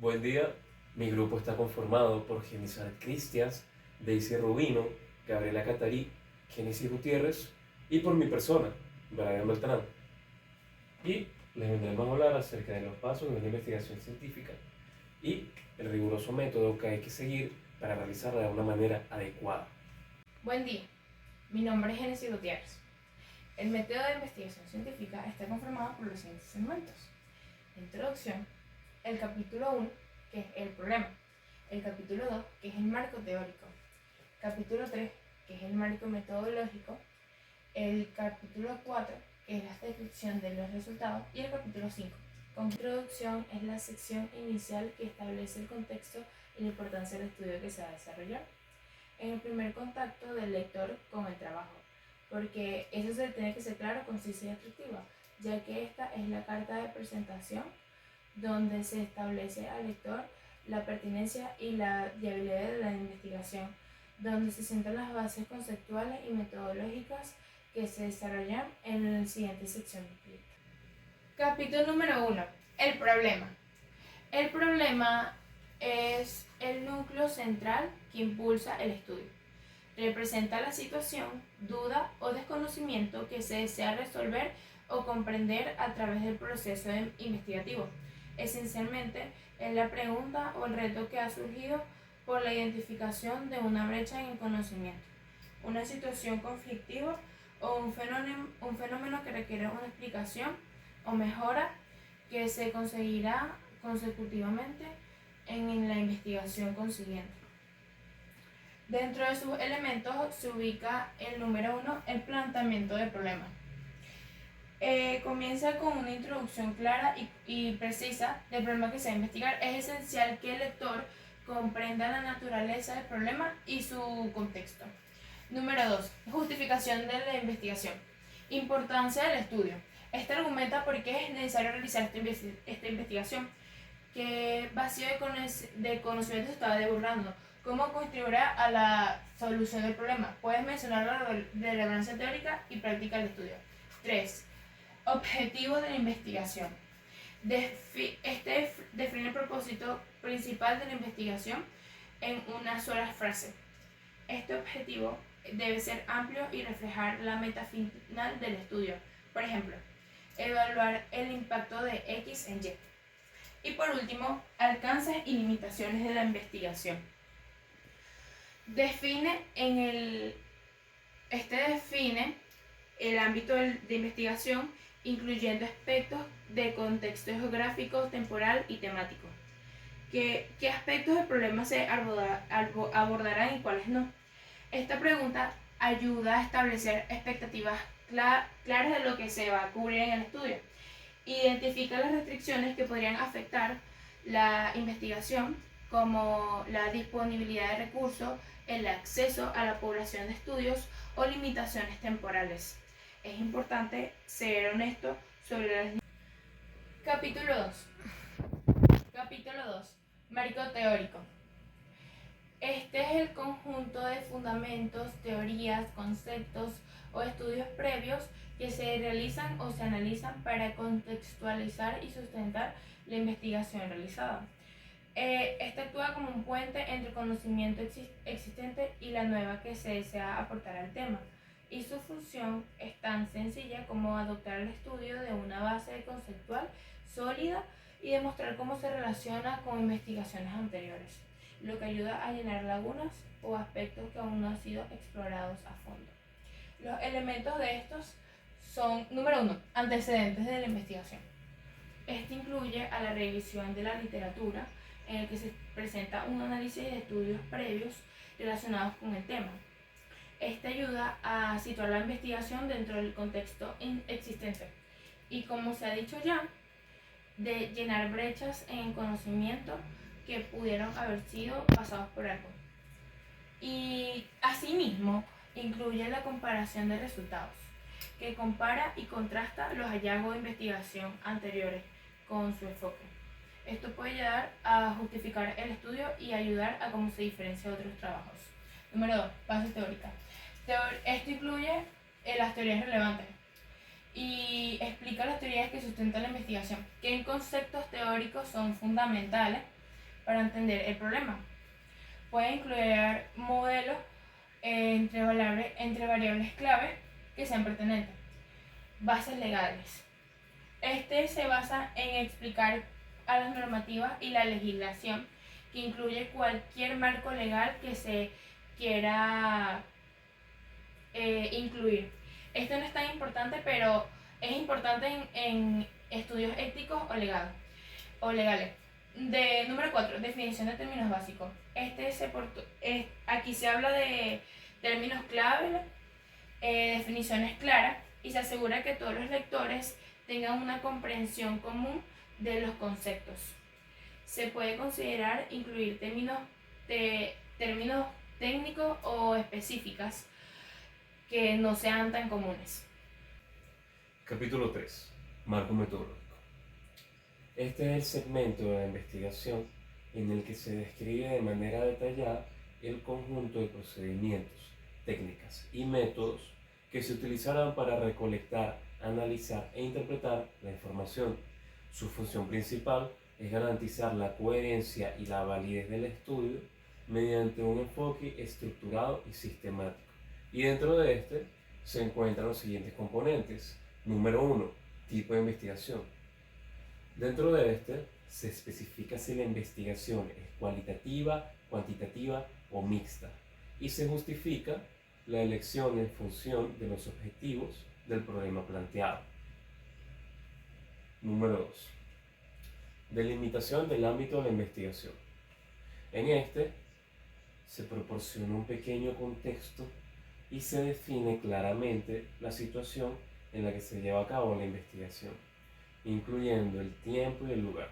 Buen día, mi grupo está conformado por Genisar Cristias, Daisy Rubino, Gabriela Catarí, Genesis Gutiérrez y por mi persona, Brian Beltrán. Y les vendremos a hablar acerca de los pasos de una investigación científica y el riguroso método que hay que seguir para realizarla de una manera adecuada. Buen día, mi nombre es Genesis Gutiérrez. El método de investigación científica está conformado por los siguientes segmentos: introducción, el capítulo 1, que es el problema, el capítulo 2, que es el marco teórico, capítulo 3, que es el marco metodológico, el capítulo 4, que es la descripción de los resultados, y el capítulo 5. Con introducción es la sección inicial que establece el contexto y la importancia del estudio que se va a desarrollar. En el primer contacto del lector con el trabajo, porque eso se tiene que ser claro, concisa y atractiva, ya que esta es la carta de presentación donde se establece al lector la pertinencia y la viabilidad de la investigación, donde se sientan las bases conceptuales y metodológicas que se desarrollan en la siguiente sección del proyecto. Capítulo número 1. El problema. El problema es el núcleo central que impulsa el estudio. Representa la situación, duda o desconocimiento que se desea resolver o comprender a través del proceso investigativo. Esencialmente, es la pregunta o el reto que ha surgido por la identificación de una brecha en el conocimiento, una situación conflictiva o un fenómeno que requiere una explicación o mejora que se conseguirá consecutivamente en la investigación consiguiente. Dentro de sus elementos se ubica el número 1, el planteamiento del problema. Comienza con una introducción clara y precisa del problema que se va a investigar. Es esencial que el lector comprenda la naturaleza del problema y su contexto. Número 2, justificación de la investigación. Importancia del estudio. Este argumenta por qué es necesario realizar esta investigación, qué vacío de conocimiento se estaba divulgando, cómo contribuirá a la solución del problema. Puedes mencionar la relevancia teórica y práctica del estudio. 3. Objetivo de la investigación. Este define el propósito principal de la investigación en una sola frase. Este objetivo debe ser amplio y reflejar la meta final del estudio. Por ejemplo, evaluar el impacto de X en Y. Y por último, alcances y limitaciones de la investigación. Define el ámbito de investigación, incluyendo aspectos de contexto geográfico, temporal y temático. ¿Qué aspectos del problema se abordarán y cuáles no? Esta pregunta ayuda a establecer expectativas claras de lo que se va a cubrir en el estudio. Identifica las restricciones que podrían afectar la investigación, como la disponibilidad de recursos, el acceso a la población de estudios o limitaciones temporales. Es importante ser honesto sobre las... Capítulo 2. Capítulo 2. Marco teórico. Este es el conjunto de fundamentos, teorías, conceptos o estudios previos que se realizan o se analizan para contextualizar y sustentar la investigación realizada. Este actúa como un puente entre el conocimiento existente y la nueva que se desea aportar al tema, y su función es tan sencilla como adoptar el estudio de una base conceptual sólida y demostrar cómo se relaciona con investigaciones anteriores, lo que ayuda a llenar lagunas o aspectos que aún no han sido explorados a fondo. Los elementos de estos son: número 1, antecedentes de la investigación. Este incluye a la revisión de la literatura, en el que se presenta un análisis de estudios previos relacionados con el tema. Este ayuda a situar la investigación dentro del contexto existente y, como se ha dicho ya, de llenar brechas en conocimiento que pudieron haber sido pasados por algo. Y asimismo incluye la comparación de resultados, que compara y contrasta los hallazgos de investigación anteriores con su enfoque. Esto puede ayudar a justificar el estudio y ayudar a cómo se diferencia de otros trabajos. Número 2, base teórica. Esto incluye las teorías relevantes y explica las teorías que sustentan la investigación, qué conceptos teóricos son fundamentales para entender el problema. Puede incluir modelos entre variables clave que sean pertinentes. Bases legales. Este se basa en explicar a las normativas y la legislación, que incluye cualquier marco legal que se quiera incluir. Esto no es tan importante, pero es importante en estudios éticos o legales. Número 4, definición de términos básicos. Aquí se habla de términos clave, definiciones claras, y se asegura que todos los lectores tengan una comprensión común de los conceptos. Se puede considerar incluir términos técnicos o específicos que no sean tan comunes. Capítulo 3. Marco metodológico. Este es el segmento de la investigación en el que se describe de manera detallada el conjunto de procedimientos, técnicas y métodos que se utilizarán para recolectar, analizar e interpretar la información. Su función principal es garantizar la coherencia y la validez del estudio mediante un enfoque estructurado y sistemático. Y dentro de este se encuentran los siguientes componentes. Número 1. Tipo de investigación. Dentro de este se especifica si la investigación es cualitativa, cuantitativa o mixta, y se justifica la elección en función de los objetivos del problema planteado. Número 2. Delimitación del ámbito de la investigación. En este se proporciona un pequeño contexto y se define claramente la situación en la que se lleva a cabo la investigación, incluyendo el tiempo y el lugar.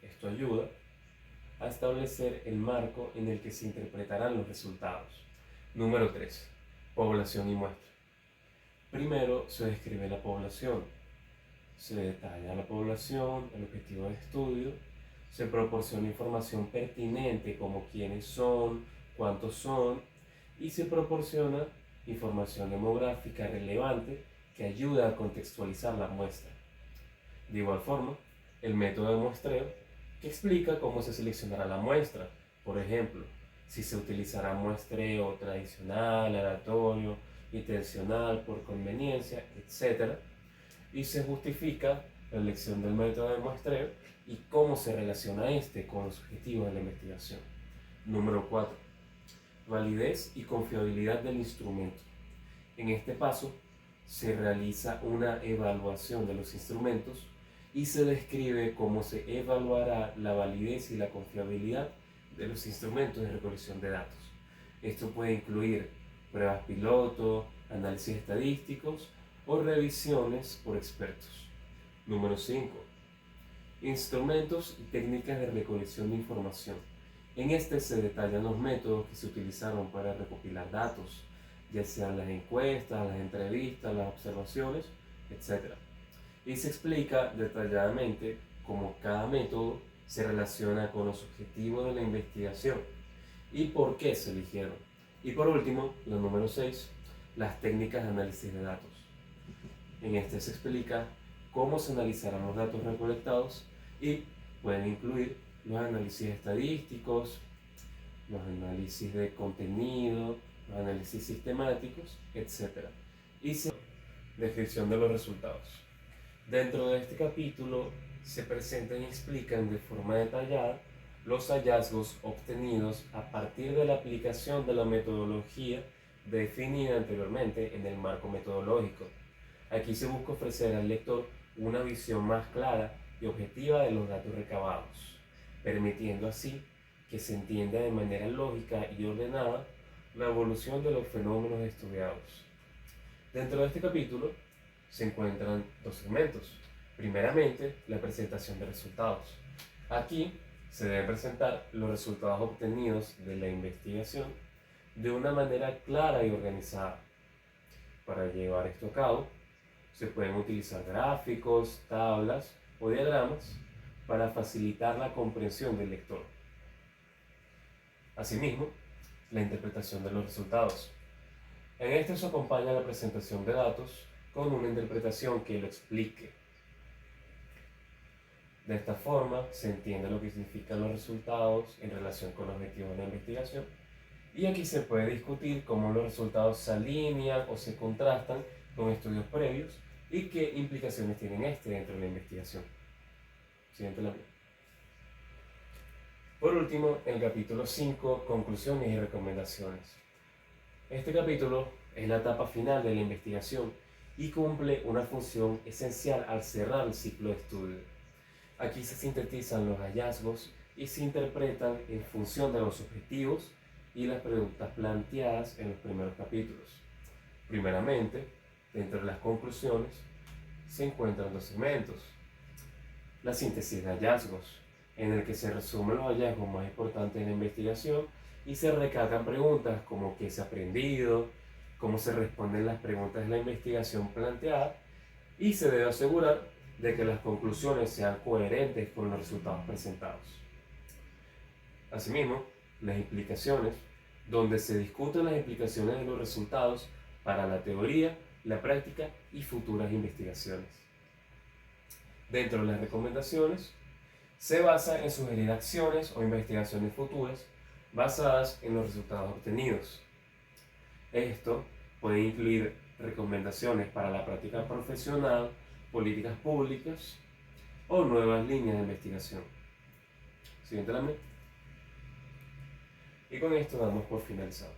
Esto ayuda a establecer el marco en el que se interpretarán los resultados. Número 3. Población y muestra. Primero se describe la población, se detalla la población, el objetivo de estudio, se proporciona información pertinente como quiénes son, cuántos son, y se proporciona información demográfica relevante que ayuda a contextualizar la muestra. De igual forma, el método de muestreo, que explica cómo se seleccionará la muestra, por ejemplo, si se utilizará muestreo tradicional, aleatorio, intencional, por conveniencia, etc. Y se justifica la elección del método de muestreo y cómo se relaciona este con los objetivos de la investigación. Número 4. Validez y confiabilidad del instrumento. En este paso se realiza una evaluación de los instrumentos y se describe cómo se evaluará la validez y la confiabilidad de los instrumentos de recolección de datos. Esto puede incluir pruebas piloto, análisis estadísticos o revisiones por expertos. Número 5. Instrumentos y técnicas de recolección de información. En este se detallan los métodos que se utilizaron para recopilar datos, ya sean las encuestas, las entrevistas, las observaciones, etc. Y se explica detalladamente cómo cada método se relaciona con los objetivos de la investigación y por qué se eligieron. Y por último, la número 6, las técnicas de análisis de datos. En este se explica cómo se analizarán los datos recolectados y pueden incluir los análisis estadísticos, los análisis de contenido, los análisis sistemáticos, etc. Y descripción de los resultados. Dentro de este capítulo se presentan y explican de forma detallada los hallazgos obtenidos a partir de la aplicación de la metodología definida anteriormente en el marco metodológico. Aquí se busca ofrecer al lector una visión más clara y objetiva de los datos recabados, permitiendo así que se entienda de manera lógica y ordenada la evolución de los fenómenos estudiados. Dentro de este capítulo se encuentran dos segmentos. Primeramente, la presentación de resultados. Aquí se deben presentar los resultados obtenidos de la investigación de una manera clara y organizada. Para llevar esto a cabo, se pueden utilizar gráficos, tablas o diagramas para facilitar la comprensión del lector. Asimismo, la interpretación de los resultados. En esto se acompaña la presentación de datos con una interpretación que lo explique. De esta forma se entiende lo que significan los resultados en relación con los objetivos de la investigación, y aquí se puede discutir cómo los resultados se alinean o se contrastan con estudios previos y qué implicaciones tienen dentro de la investigación. Siguiente lámina. Por último, el capítulo 5, conclusiones y recomendaciones. Este capítulo es la etapa final de la investigación y cumple una función esencial al cerrar el ciclo de estudio. Aquí se sintetizan los hallazgos y se interpretan en función de los objetivos y las preguntas planteadas en los primeros capítulos. Primeramente, dentro de las conclusiones se encuentran dos segmentos: la síntesis de hallazgos, en el que se resumen los hallazgos más importantes de la investigación y se recalcan preguntas como qué se ha aprendido, cómo se responden las preguntas de la investigación planteada, y se debe asegurar de que las conclusiones sean coherentes con los resultados presentados. Asimismo, las implicaciones, donde se discuten las implicaciones de los resultados para la teoría, la práctica y futuras investigaciones. Dentro de las recomendaciones, se basa en sugerir acciones o investigaciones futuras basadas en los resultados obtenidos. Esto puede incluir recomendaciones para la práctica profesional, políticas públicas o nuevas líneas de investigación. Siguiente lámina. Y con esto damos por finalizado.